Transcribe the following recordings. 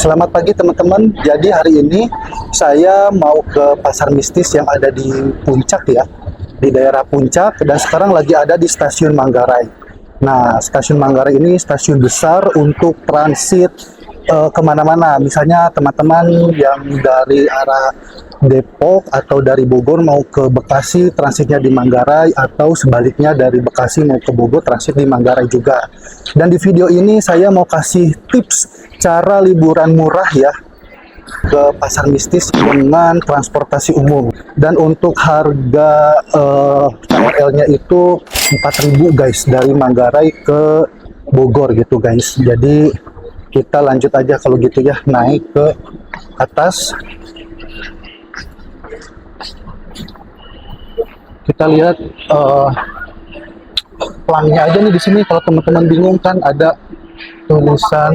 Selamat pagi teman-teman. Jadi hari ini saya mau ke pasar mistis yang ada di Puncak ya, di daerah Puncak, dan sekarang lagi ada di stasiun Manggarai. Nah, stasiun Manggarai ini stasiun besar untuk transit kemana-mana. Misalnya teman-teman yang dari arah Depok atau dari Bogor mau ke Bekasi, transitnya di Manggarai, atau sebaliknya dari Bekasi mau ke Bogor, transit di Manggarai juga. Dan di video ini saya mau kasih tips cara liburan murah ya ke pasar mistis dengan transportasi umum. Dan untuk harga KRL-nya itu 4.000 guys, dari Manggarai ke Bogor gitu guys. Jadi kita lanjut aja kalau gitu ya, naik ke atas. Kita lihat pelangnya aja nih di sini. Kalau teman-teman bingung kan ada tulisan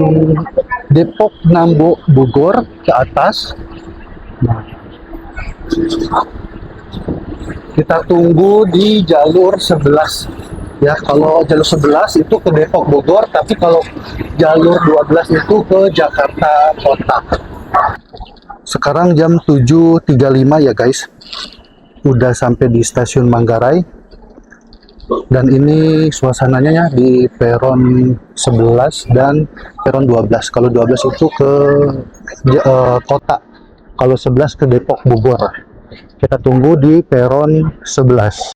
Depok Nambo Bogor ke atas. Nah, kita tunggu di jalur 11 ya. Kalau jalur 11 itu ke Depok Bogor, tapi kalau jalur 12 itu ke Jakarta Kota. Sekarang jam 7.35 ya guys, udah sampai di stasiun Manggarai. Dan ini suasananya ya di peron 11 dan peron 12. Kalau 12 itu ke kota, kalau 11 ke Depok Bogor. Kita tunggu di peron 11.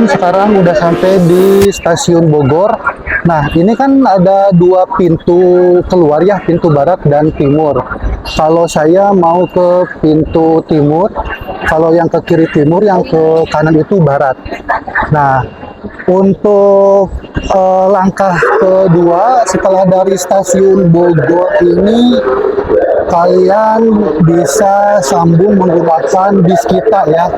Sekarang udah sampai di stasiun Bogor. Nah, ini kan ada dua pintu keluar ya, pintu barat dan timur. Kalau saya mau ke pintu timur, kalau yang ke kiri timur, yang ke kanan itu barat. Nah, untuk langkah kedua setelah dari stasiun Bogor ini, kalian bisa sambung menggunakan bis kita ya.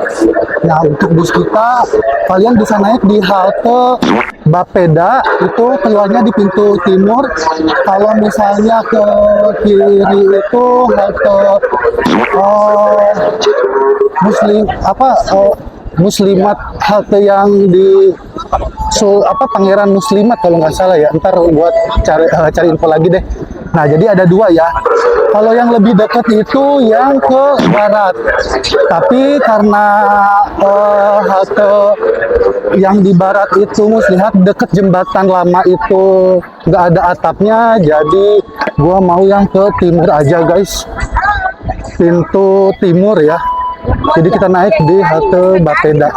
Nah, untuk bis kita kalian bisa naik di halte Bapeda, itu keluarnya di pintu timur. Kalau misalnya ke kiri itu halte Muslimat, halte yang di Pangeran Muslimat kalau nggak salah ya. Ntar buat cari info lagi deh. Nah, jadi ada dua ya. Kalau yang lebih dekat itu yang ke barat. Tapi karena halte yang di barat itu Muslihat deket jembatan lama itu nggak ada atapnya, jadi gua mau yang ke timur aja guys. Pintu timur ya. Jadi kita naik di halte Bapeda.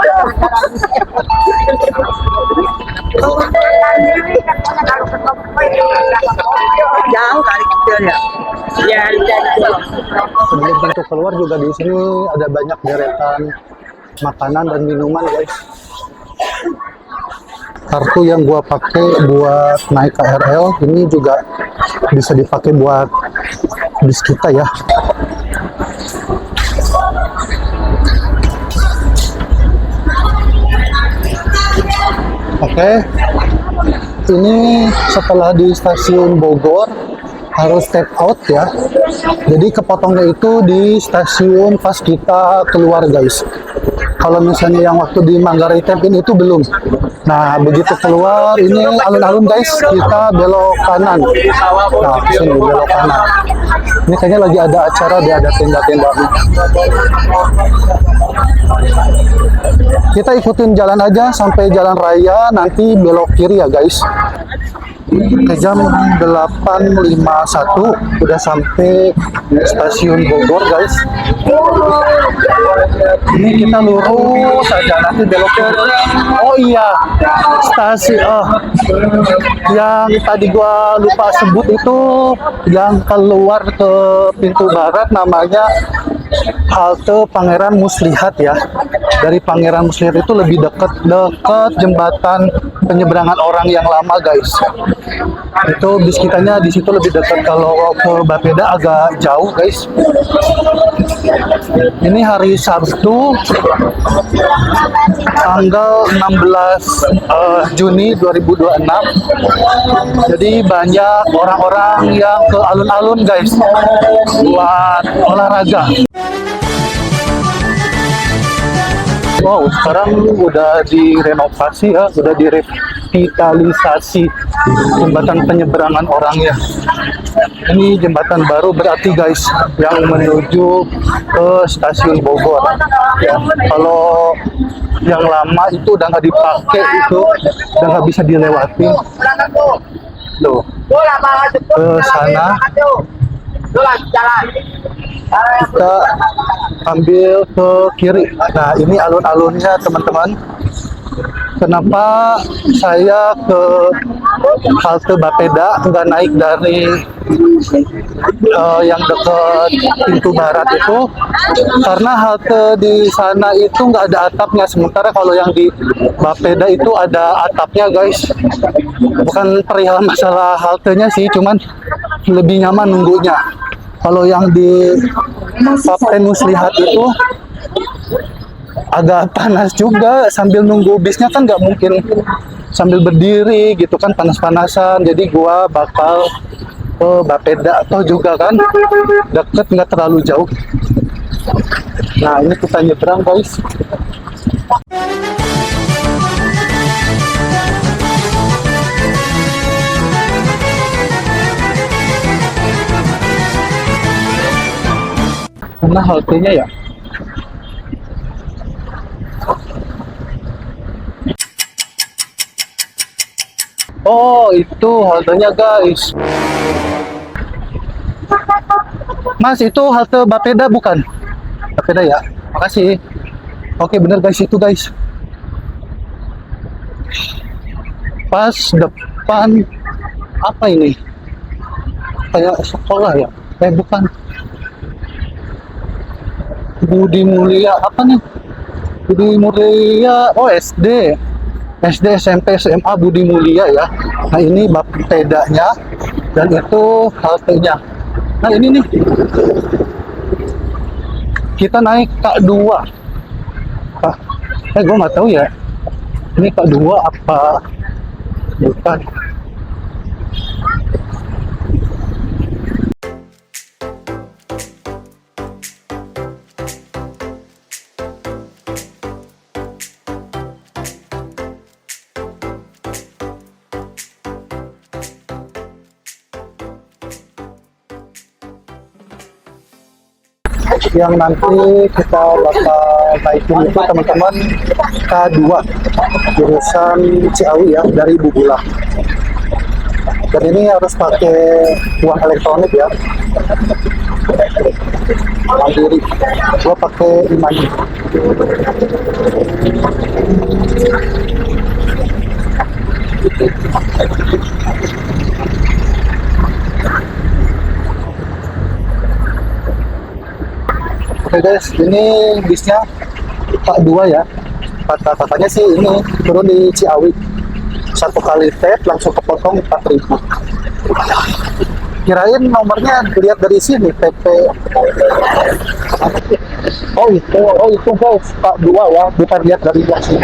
Jauh kali kecilnya. Ya, Sebelum pintu keluar juga di sini ada banyak deretan makanan dan minuman guys. Kartu yang gua pakai buat naik KRL ini juga bisa dipakai buat bis kita ya. Oke, ini setelah di stasiun Bogor harus step out ya. Jadi kepotongnya itu di stasiun pas kita keluar guys. Kalau misalnya yang waktu di Manggarai Tempin itu belum. Nah, begitu keluar ini alun-alun guys, kita belok kanan. Nah, sini belok kanan. Ini kayaknya lagi ada acara, dia ada tenda-tenda. Kita ikutin jalan aja sampai jalan raya, nanti belok kiri ya guys. Ke jam 8.51 udah sampai stasiun Bogor guys. Ini kita lurus aja nanti belok kiri. Oh iya, yang tadi gua lupa sebut itu yang keluar ke pintu barat namanya halte Pangeran Muslihat ya. Dari Pangeran Muslihat itu lebih dekat jembatan penyeberangan orang yang lama guys. Itu bis kitanya di situ lebih dekat, kalau ke Bapeda agak jauh guys. Ini hari Sabtu tanggal 16 Juni 2026. Jadi banyak orang-orang yang ke alun-alun guys buat olahraga. Wow, sekarang udah direnovasi ya, udah direvitalisasi jembatan penyeberangan orang ya. Ini jembatan baru berarti guys, yang menuju ke stasiun Bogor. Ya, kalau yang lama itu udah nggak dipakai, itu udah nggak bisa dilewatin. Tuh, ke sana. Kita ambil ke kiri. Nah, ini alun-alunnya teman-teman. Kenapa saya ke halte Bapeda nggak naik dari yang dekat pintu barat itu? Karena halte di sana itu nggak ada atapnya, sementara kalau yang di Bapeda itu ada atapnya guys. Bukan perihal masalah haltenya sih, cuman lebih nyaman nunggunya. Kalau yang di Kapten Muslihat itu agak panas juga, sambil nunggu bisnya kan nggak mungkin sambil berdiri gitu kan, panas-panasan. Jadi gua bakal ke Bapeda atau juga kan deket, nggak terlalu jauh. Nah, ini kita nyebrang guys. Mana haltenya ya? Oh, itu haltenya guys. Mas, itu halte Bapeda bukan? Bapeda ya? Makasih. Oke, bener guys, itu guys. Pas depan apa ini? Kayak sekolah ya? Bukan. Budi Mulia apa nih? Budi Mulia, oh SD, SMP, SMA Budi Mulia ya. Nah, ini Bapedanya dan itu haltenya. Nah, ini nih, kita naik K2. Gue nggak tahu ya, ini K2 apa bukan. yang nanti kita bakal naikin itu teman-teman K2 jurusan Ciawi ya, dari Bubulang. Dan ini harus pakai uang elektronik ya, mandiri. Gua pakai e-money. Oke guys, ini bisnya Pak 2 ya. Katanya sih ini turun di Ciawi. Satu kali tap langsung kepotong 4.000. Kirain nomornya dilihat dari sini PP. Oh itu guys, Pak 2 ya, bukan lihat dari sini.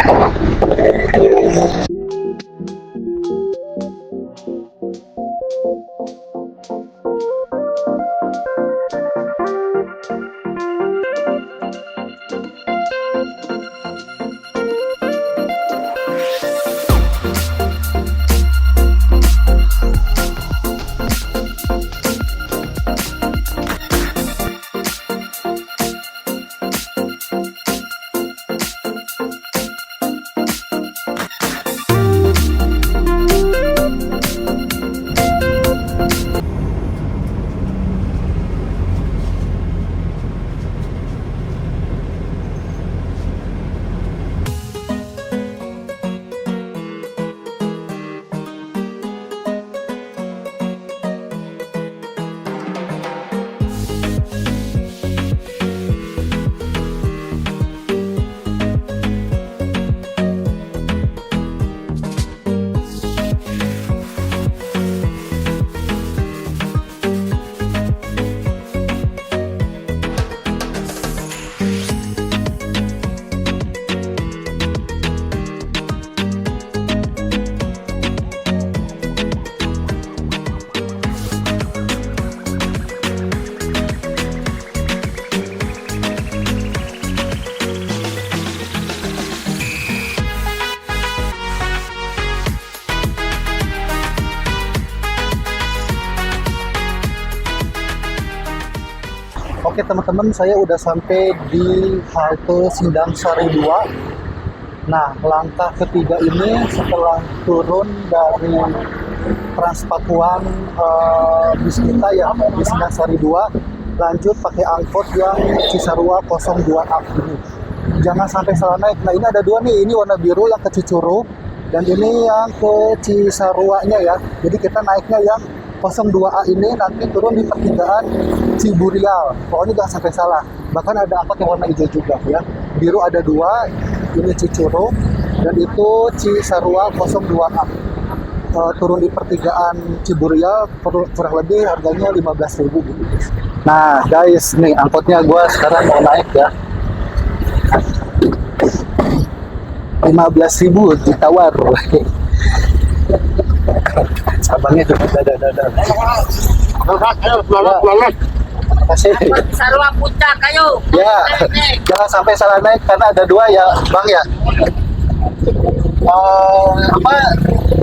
Oke teman-teman, saya udah sampai di halte Sindang Sari 2. Nah, langkah ketiga ini setelah turun dari Trans Pakuan bis kita ya, di Sindang Sari 2, lanjut pakai angkot yang Cisarua 02A ini. Jangan sampai salah naik. Nah, ini ada dua nih, ini warna biru yang ke Cicurug dan ini yang ke Cisaruanya ya. Jadi kita naiknya yang 02A ini nanti turun di pertigaan Ciburial. Pokoknya jangan sampai salah. Bahkan ada angkot yang warna hijau juga ya. Biru ada dua, ini Cicurug dan itu Cisarua 02A. Turun di pertigaan Ciburial, kurang lebih harganya 15.000 gitu. Nah guys, nih angkotnya gue sekarang mau naik ya. 15.000 ditawar. Sabangnya juga dadah. Kasih. Sarua Puncak, ayo. Ya, jangan sampai salah naik karena ada dua ya, Bang ya. Apa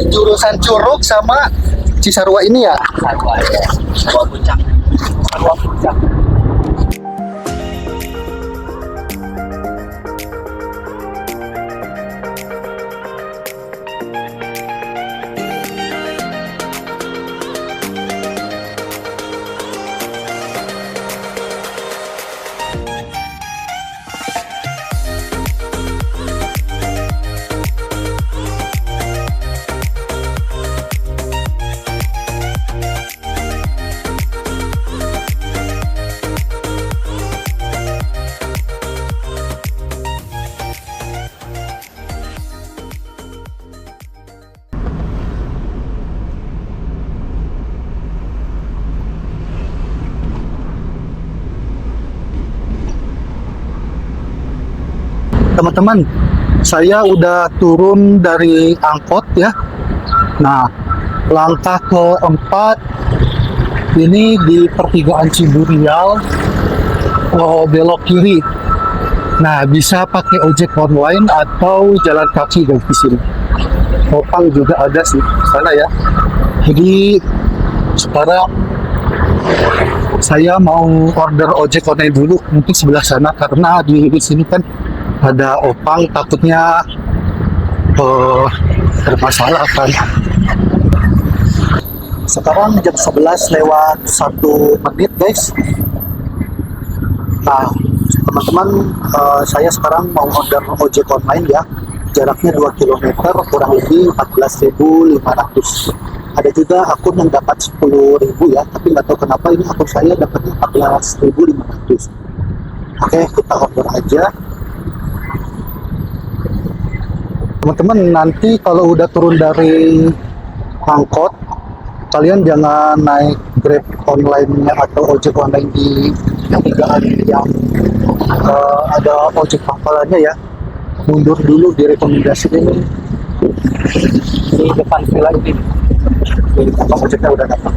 jurusan Curug sama Cisarua ini ya? Sarua ya. Sarua Puncak. Sarua Puncak. Teman-teman, saya udah turun dari angkot ya. Nah, langkah keempat ini di pertigaan Ciburial, belok kiri. Nah, bisa pakai ojek online atau jalan kaki guys di sini. Topang juga ada sih sana ya. Jadi sekarang saya mau order ojek online dulu untuk sebelah sana karena di sini kan ada opang, takutnya bermasalah kan. Sekarang jam 11 lewat 1 menit guys. Nah teman-teman, saya sekarang mau order ojek online ya, jaraknya 2 kilometer, kurang lebih 14.500. Ada juga akun yang dapat 10.000 ya, tapi nggak tahu kenapa ini akun saya dapatnya 14.500. Oke, kita order aja. Teman-teman, nanti kalau udah turun dari angkot, kalian jangan naik Grab online-nya atau ojek online di pertigaan yang ada ojek pangkalannya ya. Mundur dulu di rekomendasi ini di depan villa ini. Ini apa ojeknya udah datang.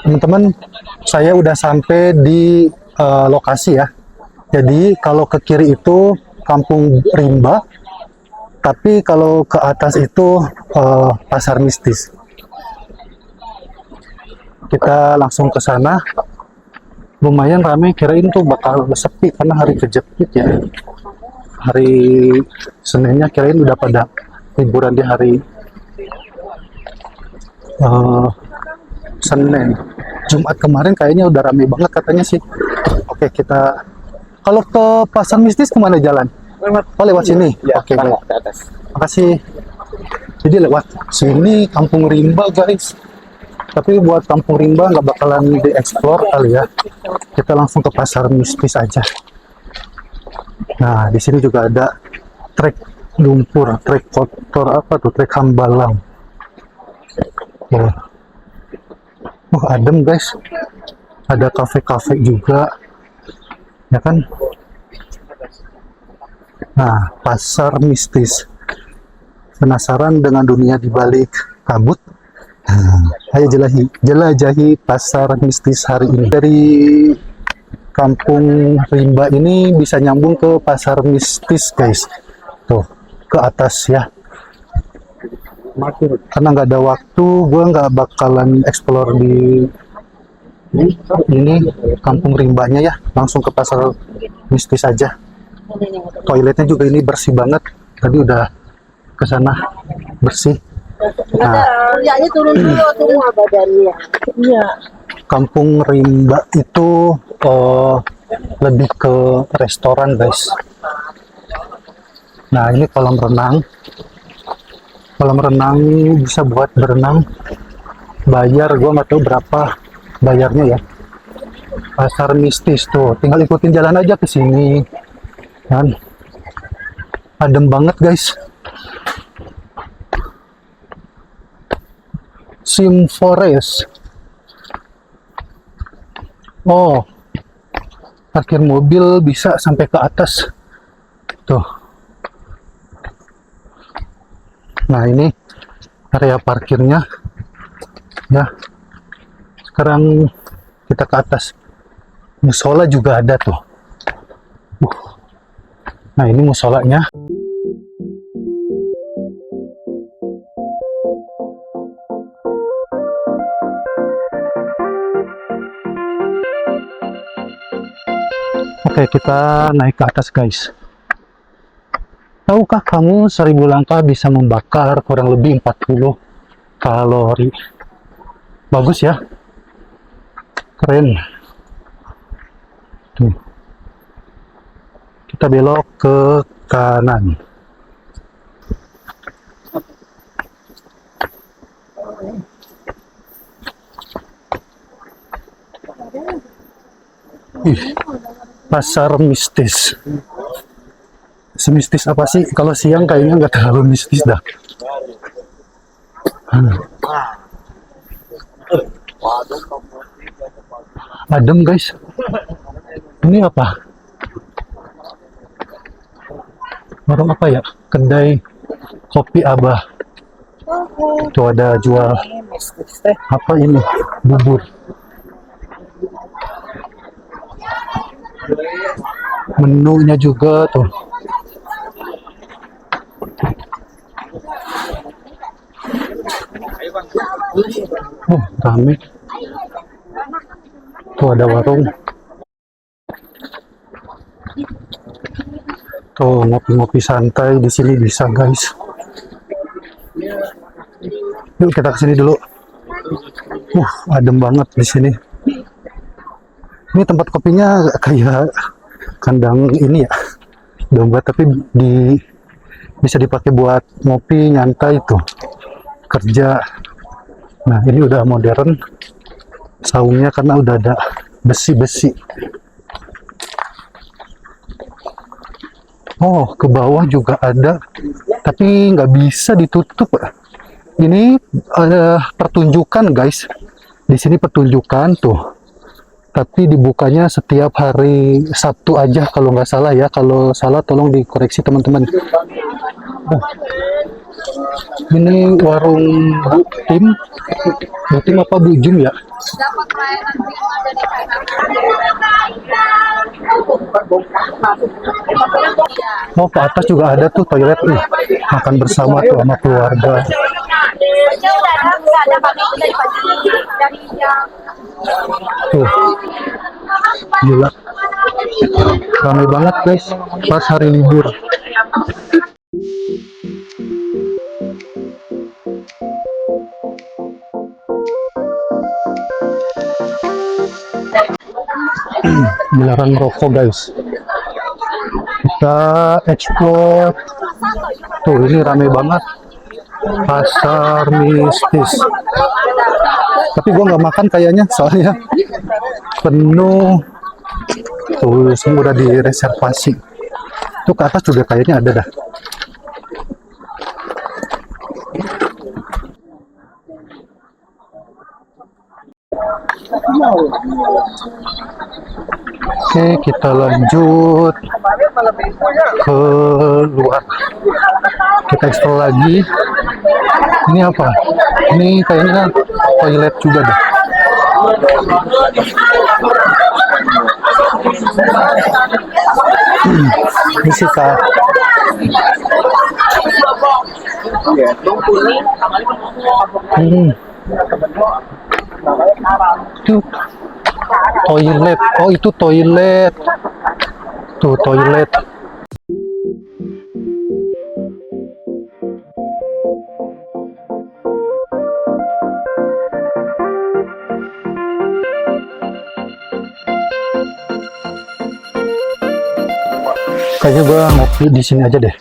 Teman-teman, saya udah sampai di lokasi ya. Jadi kalau ke kiri itu Kampung Rimba, tapi kalau ke atas itu Pasar Mistis. Kita langsung ke sana. Lumayan ramai, kirain tuh bakal sepi karena hari kejepit ya. Hari Seninnya kirain udah pada liburan di hari Senin. Jumat kemarin kayaknya udah rame banget katanya sih. Oke, kita kalau ke Pasar Mistis kemana jalan? Lewat sini. Ya, Oke, ke baik. atas. Makasih. Jadi lewat sini Kampung Rimba guys. Tapi buat Kampung Rimba nggak bakalan dieksplor kali ya. Kita langsung ke Pasar Mistis aja. Nah, di sini juga ada trek lumpur, trek kotor apa tuh, trek hambalang. Adem guys. Ada kafe-kafe juga. Ya kan? Nah, Pasar Mistis. Penasaran dengan dunia di balik kabut? Ayo jelajahi Pasar Mistis hari ini. Dari Kampung Rimba ini bisa nyambung ke Pasar Mistis guys. Tuh, ke atas ya. Karena nggak ada waktu, gue nggak bakalan explore di ini Kampung Rimbanya ya. Langsung ke Pasar Mistis aja. Toiletnya juga ini bersih banget. Tadi udah ke sana bersih. Nah, Kerjanya turun dulu semua badannya. Iya. Kampung Rimba itu lebih ke restoran guys. Nah, ini kolam renang. Kolam renang bisa buat berenang. Bayar, gua nggak tahu berapa bayarnya ya. Pasar Mistis tuh, tinggal ikutin jalan aja ke sini. Kan adem banget guys. Sim Forest. Oh, parkir mobil bisa sampai ke atas. Tuh. Nah, ini area parkirnya. Ya. Sekarang kita ke atas. Musola juga ada tuh. Nah, ini musolanya. Oke, kita naik ke atas guys. Tahukah kamu 1000 langkah bisa membakar kurang lebih 40 kalori? Bagus ya. Keren. Tuh. Kita belok ke kanan. Ih, pasar mistis. Semistis apa sih? Kalau siang kayaknya nggak terlalu mistis dah. Adem guys. Ini apa? Warung apa ya? Kedai kopi Abah. Tuh ada jual apa ini? Bubur. Menunya juga tuh. Oh, rame. Tuh ada warung. Tuh ngopi-ngopi santai di sini bisa guys. Yuk kita kesini dulu. Adem banget di sini. Ini tempat kopinya kayak kandang ini ya, domba, tapi bisa dipakai buat ngopi nyantai tuh kerja. Nah ini udah modern saungnya karena udah ada besi-besi. Oh, ke bawah juga ada, tapi nggak bisa ditutup. Ini pertunjukan guys. Di sini pertunjukan tuh. Tapi dibukanya setiap hari Sabtu aja kalau nggak salah ya. Kalau salah tolong dikoreksi teman-teman. Oh, ini warung Bu Tim. Bu Tim apa Bu Jum ya? Dapat pelayanan prima dari Oh, ke atas juga ada tuh toilet nih. Makan bersama tuh sama keluarga. Tuh, gila, ramai banget guys pas hari libur. Dilarang rokok guys. Kita explore. Tuh ini ramai banget. Pasar mistis. Tapi gua nggak makan kayaknya soalnya penuh. Tuh semua udah direservasi. Tuh ke atas juga kayaknya ada dah. Oke, kita lanjut ke luar. Kita explore lagi. Ini apa? Ini kayaknya toilet juga deh. Ini sih Kak. Tuh toilet. Oh itu toilet. Tuh toilet. Kayaknya gua ngopi di sini aja deh.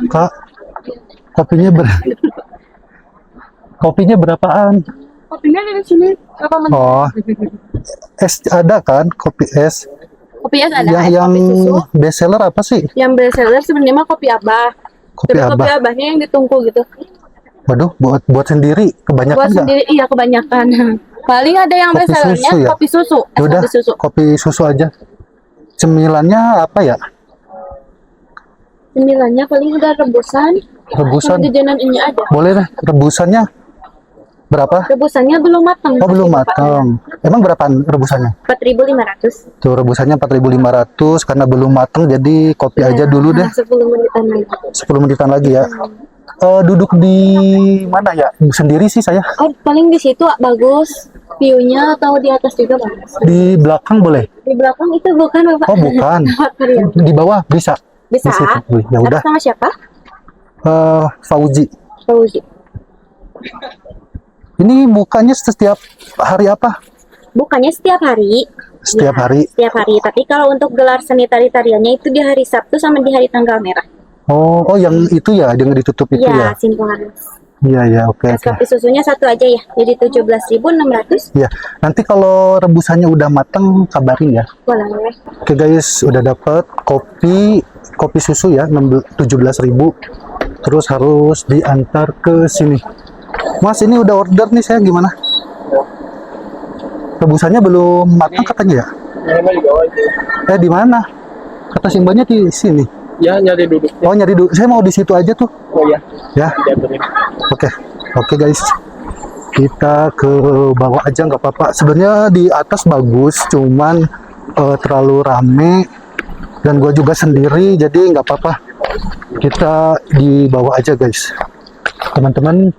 Kak, kopinya berapaan? Kopinya dari sini. Apa Oh, es ada kan? Kopi es. kopi es ada. Yang kopi susu. best seller apa sih? Yang best seller sebenarnya mah kopi Abah. Kopi Tapi kopi Abah. Abahnya yang ditungku gitu. Waduh, buat sendiri kebanyakan Buat nggak? sendiri, iya kebanyakan. Paling ada yang Kopi best sellernya susu ya? kopi susu. Es Yaudah, kopi susu. kopi susu aja. Cemilannya apa ya? Cemilannya paling udah rebusan. Rebusan. Sama jajanan ini ada. Boleh deh, rebusannya berapa? Rebusannya belum matang. Oh, belum matang. Emang berapaan rebusannya? 4.500. Tuh rebusannya 4.500 karena belum matang, jadi kopi aja dulu deh. 10 menitan lagi. 10 menitan lagi ya. Duduk di mana ya? Sendiri sih saya. Oh, paling di situ bagus view-nya, atau di atas juga bagus. Di belakang boleh? Di belakang itu bukan Bapak. Oh, bukan. Tempat karya. Di bawah bisa. Bisa. Di situ. Wih, ya udah. Atas nama siapa? Fauzi. Fauzi. Ini bukannya setiap hari apa? Bukannya setiap hari. Setiap Ya, hari. Setiap hari. Tapi kalau untuk gelar seni tari-tariannya itu di hari Sabtu sama di hari tanggal merah. Oh, yang itu ya, yang ditutup itu ya. Iya, Simpang Harus. Iya ya, oke Es oke. kopi susunya satu aja ya. Jadi 17.600. Ya, nanti kalau rebusannya udah mateng kabarin ya. Boleh. Oke guys, udah dapet kopi susu ya 17.000. Terus harus diantar ke sini. Mas, ini udah order nih saya, gimana? Rebusannya belum matang katanya ya? Di mana? Kata Simbanya di sini. Ya, nyari duduk. Oh, nyari dulu. Saya mau di situ aja tuh. Oh ya, Ya. dianterin. Oke. Oke guys. Kita ke bawah aja nggak apa-apa. Sebenarnya di atas bagus, cuman terlalu rame dan gua juga sendiri, jadi nggak apa-apa. Kita di bawah aja guys. Teman-teman,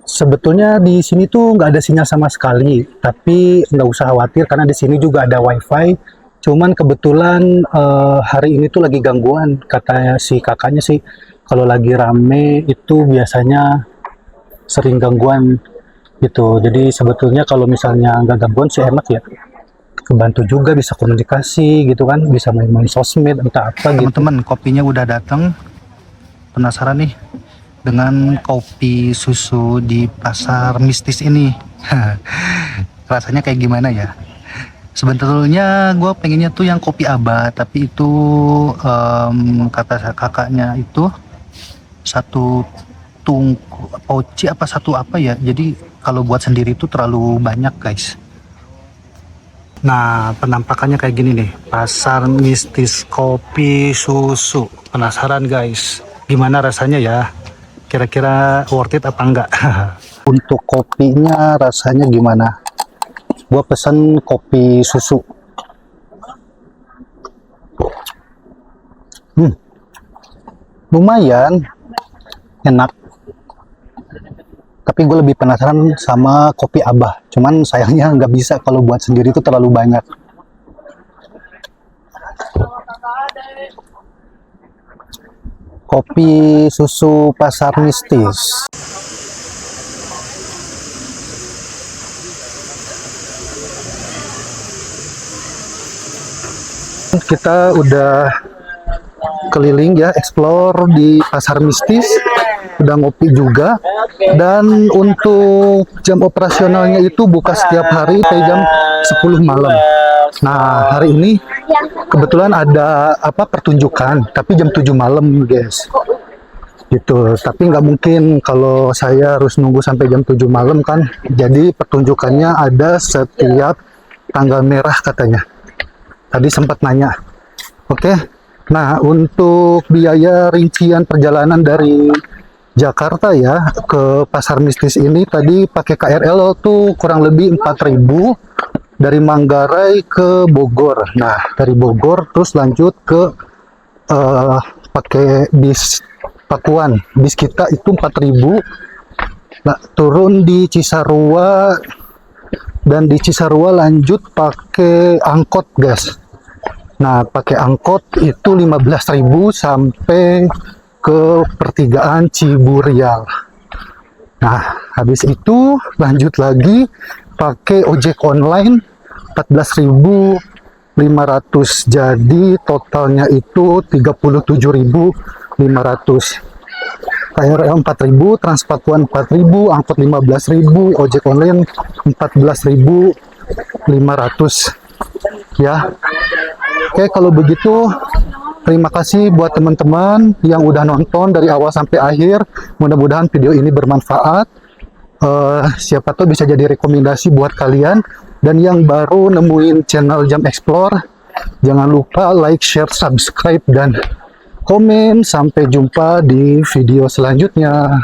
sebetulnya di sini tuh nggak ada sinyal sama sekali, tapi nggak usah khawatir karena di sini juga ada wifi. Cuman kebetulan hari ini tuh lagi gangguan, kata si kakaknya sih. Kalau lagi rame itu biasanya sering gangguan gitu. Jadi sebetulnya kalau misalnya nggak gangguan sih enak ya. Kebantu juga bisa komunikasi gitu kan, bisa main-main sosmed entah apa gitu. Teman-teman, kopinya udah datang. Penasaran nih dengan kopi susu di pasar mistis ini. Rasanya kayak gimana ya? Sebetulnya gue pengennya tuh yang kopi Aba, tapi itu kata kakaknya itu satu tungku poci apa satu apa ya, jadi kalau buat sendiri itu terlalu banyak guys. Nah, penampakannya kayak gini nih, pasar mistis kopi susu. Penasaran guys, gimana rasanya ya? Kira-kira worth it apa enggak? Untuk kopinya rasanya gimana? Gua pesen kopi susu. Lumayan enak. Tapi gue lebih penasaran sama kopi Abah. Cuman sayangnya nggak bisa, kalau buat sendiri itu terlalu banyak. Kopi susu pasar mistis. Kita udah keliling ya, explore di pasar mistis, udah ngopi juga, dan untuk jam operasionalnya itu buka setiap hari sampai jam 10 malam. Nah, hari ini kebetulan ada pertunjukan, tapi jam 7 malam guys. Gitu, tapi nggak mungkin kalau saya harus nunggu sampai jam 7 malam kan. Jadi pertunjukannya ada setiap tanggal merah katanya. Tadi sempat nanya. Oke. Nah, untuk biaya rincian perjalanan dari Jakarta ya ke pasar mistis ini tadi pakai KRL tuh kurang lebih 4.000 dari Manggarai ke Bogor. Nah, dari Bogor terus lanjut ke pakai bis Pakuan. Bis kita itu 4.000. Nah, turun di Cisarua dan di Cisarua lanjut pakai angkot, guys. Nah, pakai angkot itu 15.000 sampai ke pertigaan Ciburial. Nah, habis itu lanjut lagi pakai ojek online 14.500. Jadi totalnya itu 37.500. KRL 4.000, Transpakuan 4.000, angkot 15.000, ojek online 14.500 ya. Oke, kalau begitu terima kasih buat teman-teman yang udah nonton dari awal sampai akhir. Mudah-mudahan video ini bermanfaat. Siapa tahu bisa jadi rekomendasi buat kalian. Dan yang baru nemuin channel Jam Explore, jangan lupa like, share, subscribe, dan komen. Sampai jumpa di video selanjutnya.